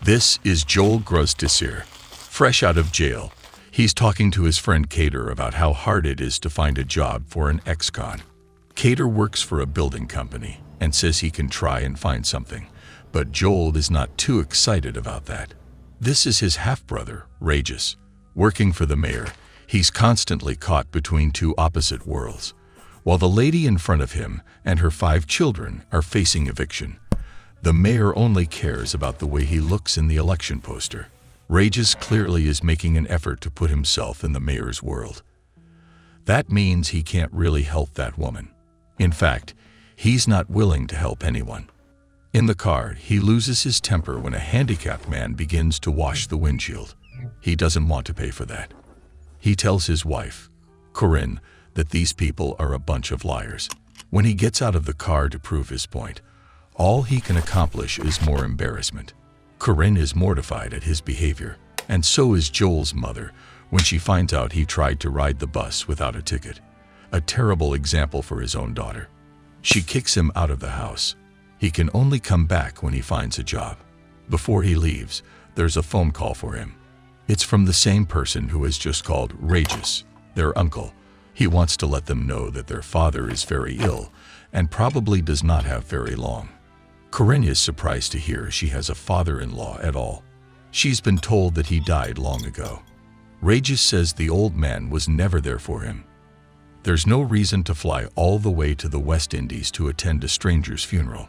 This is Joel Grossdesir, fresh out of jail. He's talking to his friend Kater about how hard it is to find a job for an ex-con. Kater works for a building company and says he can try and find something, but Joel is not too excited about that. This is his half-brother, Regis. Working for the mayor, he's constantly caught between two opposite worlds. While the lady in front of him and her 5 children are facing eviction, the mayor only cares about the way he looks in the election poster. Regis clearly is making an effort to put himself in the mayor's world. That means he can't really help that woman. In fact, he's not willing to help anyone. In the car, he loses his temper when a handicapped man begins to wash the windshield. He doesn't want to pay for that. He tells his wife, Corinne, that these people are a bunch of liars. When he gets out of the car to prove his point, all he can accomplish is more embarrassment. Corinne is mortified at his behavior, and so is Joel's mother when she finds out he tried to ride the bus without a ticket. A terrible example for his own daughter. She kicks him out of the house. He can only come back when he finds a job. Before he leaves, there's a phone call for him. It's from the same person who has just called Regis, their uncle. He wants to let them know that their father is very ill and probably does not have very long. Corinne is surprised to hear she has a father-in-law at all. She's been told that he died long ago. Regis says the old man was never there for him. There's no reason to fly all the way to the West Indies to attend a stranger's funeral.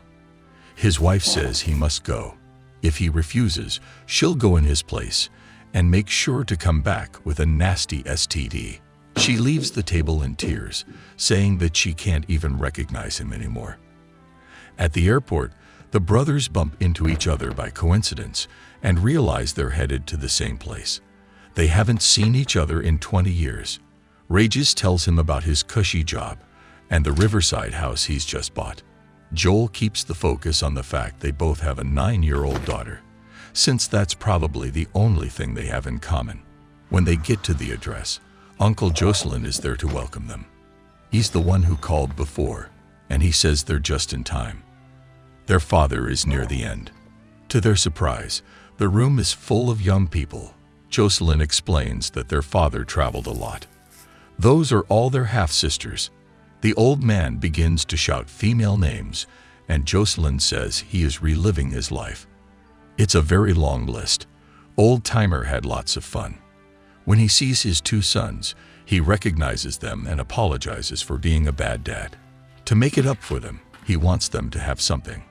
His wife says he must go. If he refuses, she'll go in his place and make sure to come back with a nasty STD. She leaves the table in tears, saying that she can't even recognize him anymore. At the airport, the brothers bump into each other by coincidence and realize they're headed to the same place. They haven't seen each other in 20 years. Regis tells him about his cushy job and the riverside house he's just bought. Joel keeps the focus on the fact they both have a 9-year-old daughter, since that's probably the only thing they have in common. When they get to the address, Uncle Jocelyn is there to welcome them. He's the one who called before, and he says they're just in time. Their father is near the end. To their surprise, the room is full of young people. Jocelyn explains that their father traveled a lot. Those are all their half-sisters. The old man begins to shout female names, and Jocelyn says he is reliving his life. It's a very long list. Old Timer had lots of fun. When he sees his 2 sons, he recognizes them and apologizes for being a bad dad. To make it up for them, he wants them to have something.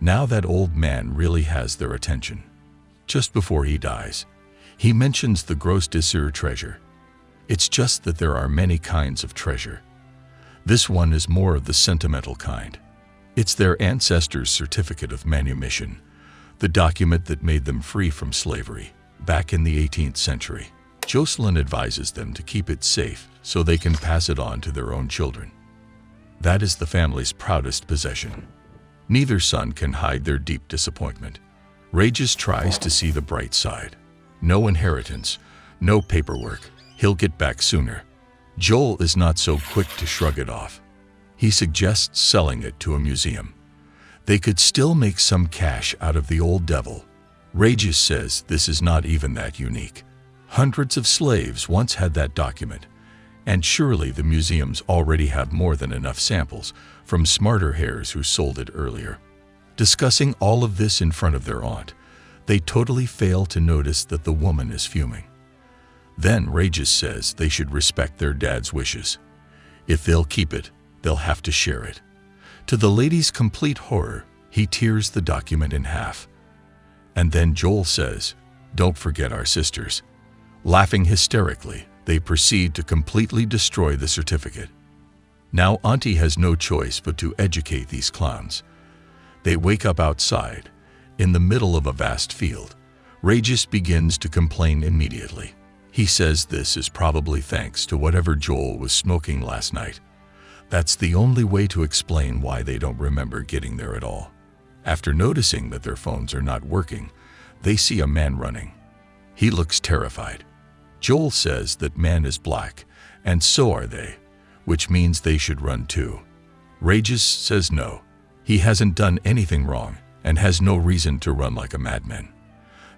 Now that old man really has their attention. Just before he dies, he mentions the Grossdesir treasure. It's just that there are many kinds of treasure. This one is more of the sentimental kind. It's their ancestors' certificate of manumission, the document that made them free from slavery back in the 18th century. Jocelyn advises them to keep it safe so they can pass it on to their own children. That is the family's proudest possession. Neither son can hide their deep disappointment. Regis tries to see the bright side. No inheritance, no paperwork. He'll get back sooner. Joel is not so quick to shrug it off. He suggests selling it to a museum. They could still make some cash out of the old devil. Regis says this is not even that unique. Hundreds of slaves once had that document, and surely the museums already have more than enough samples from smarter heirs who sold it earlier. Discussing all of this in front of their aunt, they totally fail to notice that the woman is fuming. Then Regis says they should respect their dad's wishes. If they'll keep it, they'll have to share it. To the lady's complete horror, he tears the document in half. And then Joel says, "Don't forget our sisters." Laughing hysterically, they proceed to completely destroy the certificate. Now Auntie has no choice but to educate these clowns. They wake up outside, in the middle of a vast field. Regis begins to complain immediately. He says this is probably thanks to whatever Joel was smoking last night. That's the only way to explain why they don't remember getting there at all. After noticing that their phones are not working, they see a man running. He looks terrified. Joel says that man is black, and so are they, which means they should run too. Regis says no. He hasn't done anything wrong and has no reason to run like a madman.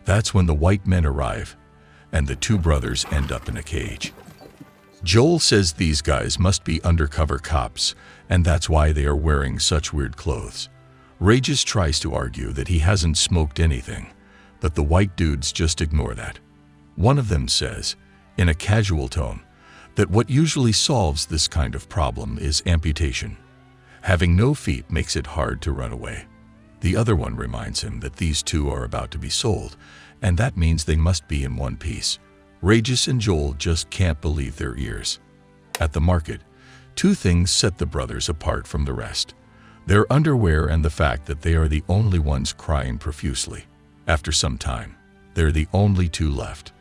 That's when the white men arrive, and the two brothers end up in a cage. Joel says these guys must be undercover cops, and that's why they are wearing such weird clothes. Regis tries to argue that he hasn't smoked anything, but the white dudes just ignore that. One of them says, in a casual tone, that what usually solves this kind of problem is amputation. Having no feet makes it hard to run away. The other one reminds him that these two are about to be sold, and that means they must be in one piece. Regis and Joel just can't believe their ears. At the market, two things set the brothers apart from the rest: their underwear and the fact that they are the only ones crying profusely. After some time, they're the only two left.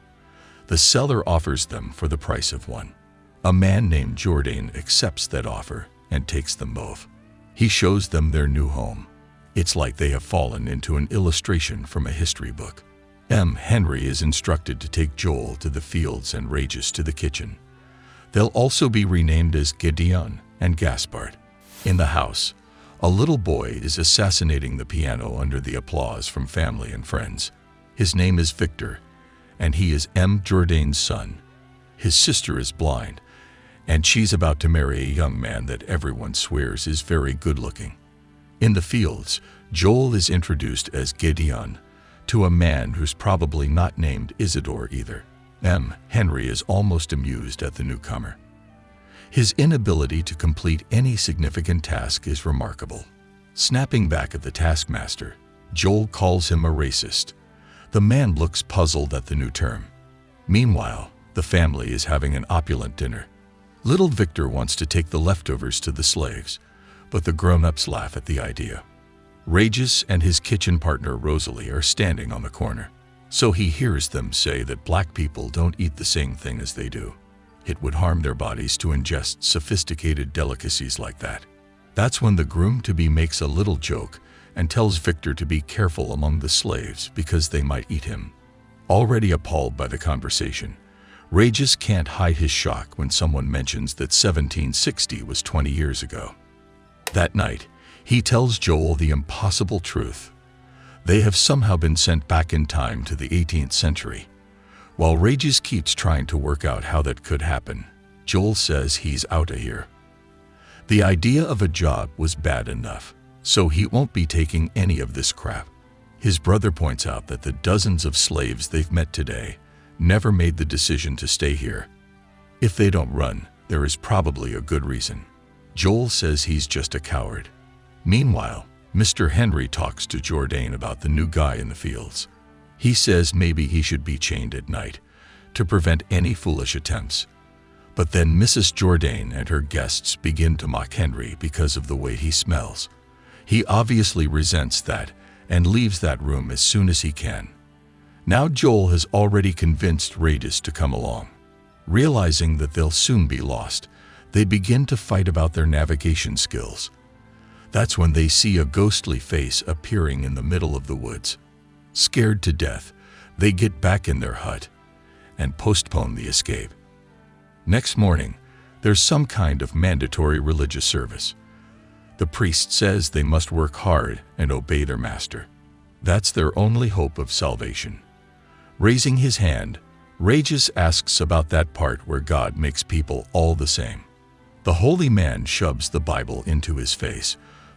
The seller offers them for the price of one. A man named Jordan accepts that offer and takes them both. He shows them their new home. It's like they have fallen into an illustration from a history book. Henry is instructed to take Joel to the fields and Regis to the kitchen. They'll also be renamed as Gideon and Gaspard. In the house, a little boy is assassinating the piano under the applause from family and friends. His name is Victor, and he is Jordan's son. His sister is blind, and she's about to marry a young man that everyone swears is very good-looking. In the fields, Joel is introduced as Gideon to a man who's probably not named Isidore either. Henry is almost amused at the newcomer. His inability to complete any significant task is remarkable. Snapping back at the taskmaster, Joel calls him a racist. The man looks puzzled at the new term. Meanwhile, the family is having an opulent dinner. Little Victor wants to take the leftovers to the slaves, but the grown-ups laugh at the idea. Regis and his kitchen partner Rosalie are standing on the corner, so he hears them say that black people don't eat the same thing as they do. It would harm their bodies to ingest sophisticated delicacies like that. That's when the groom-to-be makes a little joke and tells Victor to be careful among the slaves because they might eat him. Already appalled by the conversation, Regis can't hide his shock when someone mentions that 1760 was 20 years ago. That night, he tells Joel the impossible truth. They have somehow been sent back in time to the 18th century. While Regis keeps trying to work out how that could happen, Joel says he's out of here. The idea of a job was bad enough, so he won't be taking any of this crap. His brother points out that the dozens of slaves they've met today never made the decision to stay here. If they don't run, there is probably a good reason. Joel says he's just a coward. Meanwhile, Mr. Henry talks to Jordan about the new guy in the fields. He says maybe he should be chained at night to prevent any foolish attempts. But then Mrs. Jordan and her guests begin to mock Henry because of the way he smells. He obviously resents that and leaves that room as soon as he can. Now Joel has already convinced Regis to come along. Realizing that they'll soon be lost, they begin to fight about their navigation skills. That's when they see a ghostly face appearing in the middle of the woods. Scared to death, they get back in their hut and postpone the escape. Next morning, there's some kind of mandatory religious service. The priest says they must work hard and obey their master. That's their only hope of salvation. Raising his hand, Regis asks about that part where God makes people all the same. The holy man shoves the Bible into his face,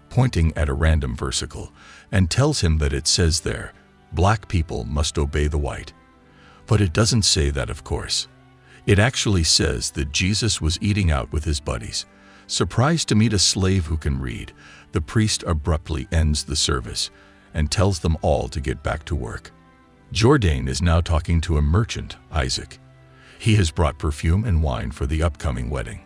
pointing at a random versicle, and tells him that it says there, black people must obey the white. But it doesn't say that, of course. It actually says that Jesus was eating out with his buddies. Surprised to meet a slave who can read, the priest abruptly ends the service and tells them all to get back to work. Jordan is now talking to a merchant, Isaac. He has brought perfume and wine for the upcoming wedding,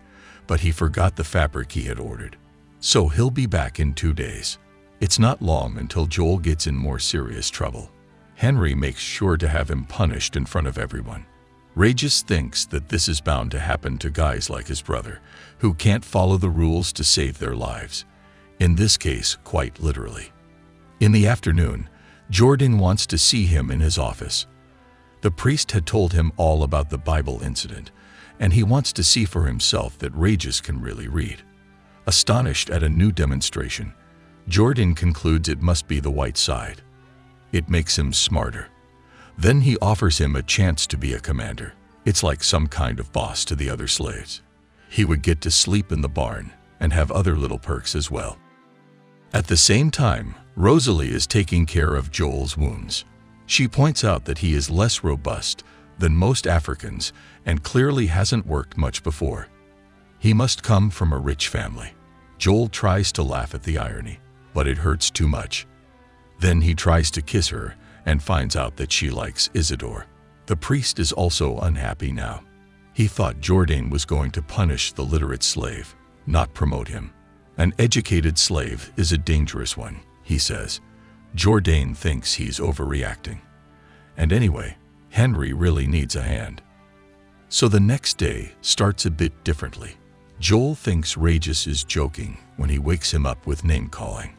but he forgot the fabric he had ordered. So he'll be back in 2 days. It's not long until Joel gets in more serious trouble. Henry makes sure to have him punished in front of everyone. Regis thinks that this is bound to happen to guys like his brother, who can't follow the rules to save their lives. In this case, quite literally. In the afternoon, Jordan wants to see him in his office. The priest had told him all about the Bible incident, and he wants to see for himself that Regis can really read. Astonished at a new demonstration, Jordan concludes it must be the white side. It makes him smarter. Then he offers him a chance to be a commander. It's like some kind of boss to the other slaves. He would get to sleep in the barn and have other little perks as well. At the same time, Rosalie is taking care of Joel's wounds. She points out that he is less robust than most Africans and clearly hasn't worked much before. He must come from a rich family. Joel tries to laugh at the irony, but it hurts too much. Then he tries to kiss her and finds out that she likes Isidore. The priest is also unhappy now. He thought Jourdain was going to punish the literate slave, not promote him. An educated slave is a dangerous one, he says. Jourdain thinks he's overreacting. And anyway, Henry really needs a hand. So the next day starts a bit differently. Joel thinks Regis is joking when he wakes him up with name-calling.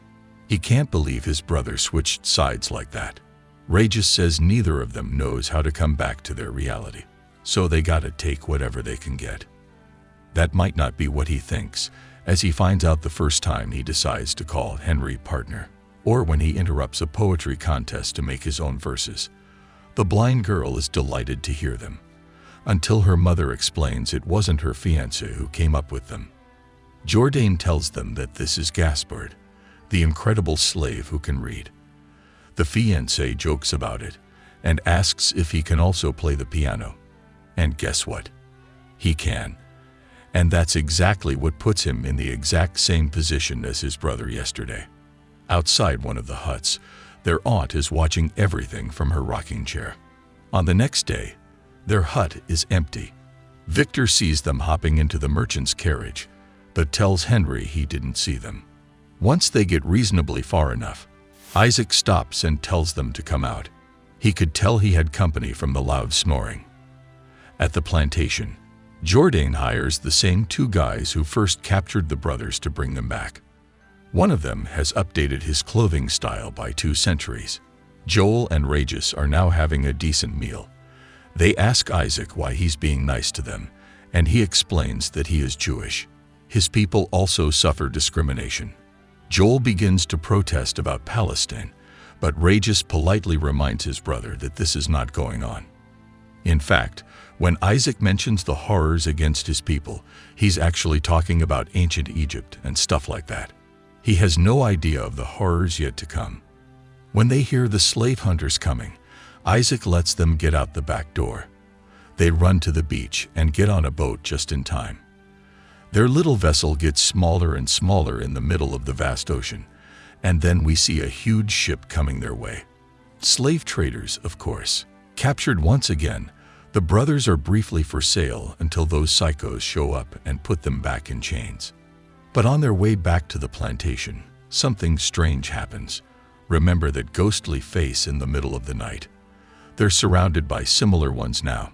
He can't believe his brother switched sides like that. Regis says neither of them knows how to come back to their reality, so they gotta take whatever they can get. That might not be what he thinks, as he finds out the first time he decides to call Henry partner, or when he interrupts a poetry contest to make his own verses. The blind girl is delighted to hear them, until her mother explains it wasn't her fiancé who came up with them. Jourdain tells them that this is Gaspard, the incredible slave who can read. The fiancé jokes about it and asks if he can also play the piano. And guess what? He can. And that's exactly what puts him in the exact same position as his brother yesterday. Outside one of the huts, their aunt is watching everything from her rocking chair. On the next day, their hut is empty. Victor sees them hopping into the merchant's carriage, but tells Henry he didn't see them. Once they get reasonably far enough, Isaac stops and tells them to come out. He could tell he had company from the loud snoring. At the plantation, Jourdain hires the same two guys who first captured the brothers to bring them back. One of them has updated his clothing style by 2 centuries. Joel and Regis are now having a decent meal. They ask Isaac why he's being nice to them, and he explains that he is Jewish. His people also suffer discrimination. Joel begins to protest about Palestine, but Regis politely reminds his brother that this is not going on. In fact, when Isaac mentions the horrors against his people, he's actually talking about ancient Egypt and stuff like that. He has no idea of the horrors yet to come. When they hear the slave hunters coming, Isaac lets them get out the back door. They run to the beach and get on a boat just in time. Their little vessel gets smaller and smaller in the middle of the vast ocean, and then we see a huge ship coming their way. Slave traders, of course. Captured once again, the brothers are briefly for sale until those psychos show up and put them back in chains. But on their way back to the plantation, something strange happens. Remember that ghostly face in the middle of the night. They're surrounded by similar ones now.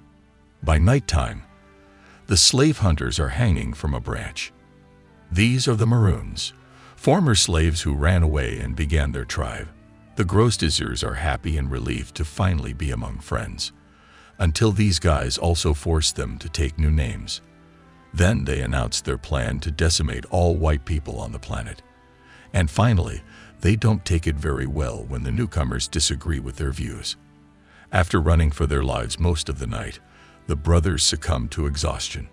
By nighttime, the slave hunters are hanging from a branch. These are the Maroons, former slaves who ran away and began their tribe. The Grosdiziers are happy and relieved to finally be among friends, until these guys also force them to take new names. Then they announce their plan to decimate all white people on the planet. And finally, they don't take it very well when the newcomers disagree with their views. After running for their lives most of the night, the brothers succumb to exhaustion.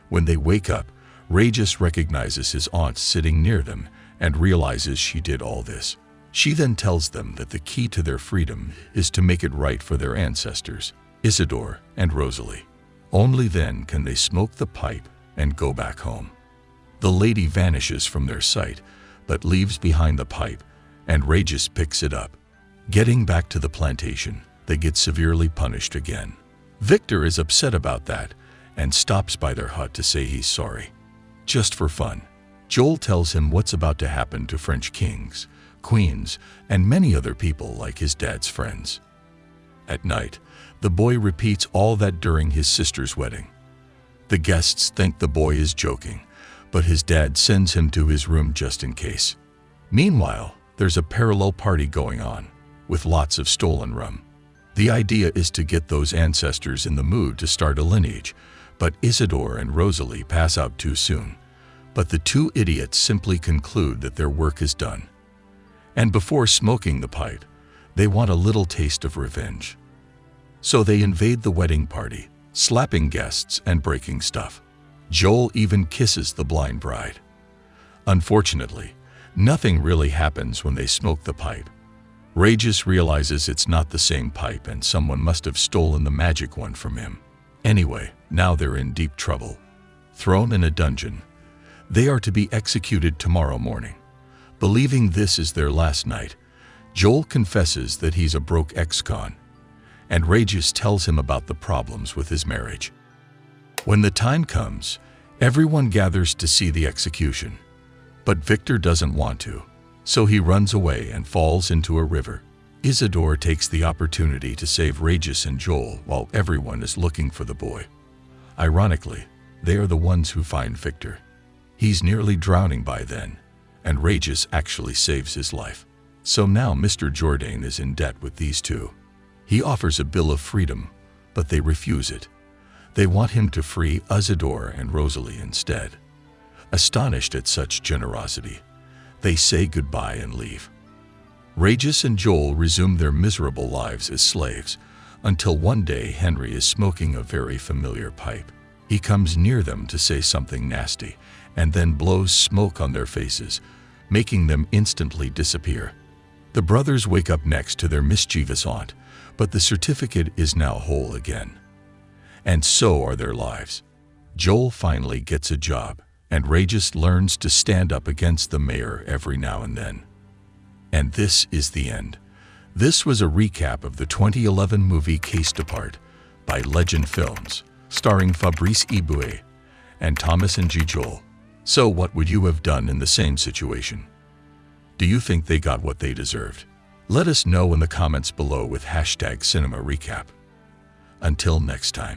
When they wake up, Regis recognizes his aunt sitting near them and realizes she did all this. She then tells them that the key to their freedom is to make it right for their ancestors, Isidore and Rosalie. Only then can they smoke the pipe and go back home. The lady vanishes from their sight, but leaves behind the pipe, and Regis picks it up. Getting back to the plantation, they get severely punished again. Victor is upset about that and stops by their hut to say he's sorry. Just for fun, Joel tells him what's about to happen to French kings, queens, and many other people like his dad's friends. At night, the boy repeats all that during his sister's wedding. The guests think the boy is joking, but his dad sends him to his room just in case. Meanwhile, there's a parallel party going on, with lots of stolen rum. The idea is to get those ancestors in the mood to start a lineage, but Isidore and Rosalie pass out too soon. But the two idiots simply conclude that their work is done. And before smoking the pipe, they want a little taste of revenge. So they invade the wedding party, slapping guests and breaking stuff. Joel even kisses the blind bride. Unfortunately, nothing really happens when they smoke the pipe. Regis realizes it's not the same pipe and someone must have stolen the magic one from him. Anyway, now they're in deep trouble. Thrown in a dungeon, they are to be executed tomorrow morning. Believing this is their last night, Joel confesses that he's a broke ex-con, and Regis tells him about the problems with his marriage. When the time comes, everyone gathers to see the execution, but Victor doesn't want to, so he runs away and falls into a river. Isidore takes the opportunity to save Regis and Joel while everyone is looking for the boy. Ironically, they are the ones who find Victor. He's nearly drowning by then, and Regis actually saves his life. So now Mr. Jourdain is in debt with these two. He offers a bill of freedom, but they refuse it. They want him to free Isidore and Rosalie instead. Astonished at such generosity, they say goodbye and leave. Regis and Joel resume their miserable lives as slaves, until one day Henry is smoking a very familiar pipe. He comes near them to say something nasty, and then blows smoke on their faces, making them instantly disappear. The brothers wake up next to their mischievous aunt, but the certificate is now whole again. And so are their lives. Joel finally gets a job, and Regis learns to stand up against the mayor every now and then. And this is the end. This was a recap of the 2011 movie Case Depart by Legend Films, starring Fabrice Eboué and Thomas and G. Joel. So what would you have done in the same situation? Do you think they got what they deserved? Let us know in the comments below with #CinemaRecap. Until next time.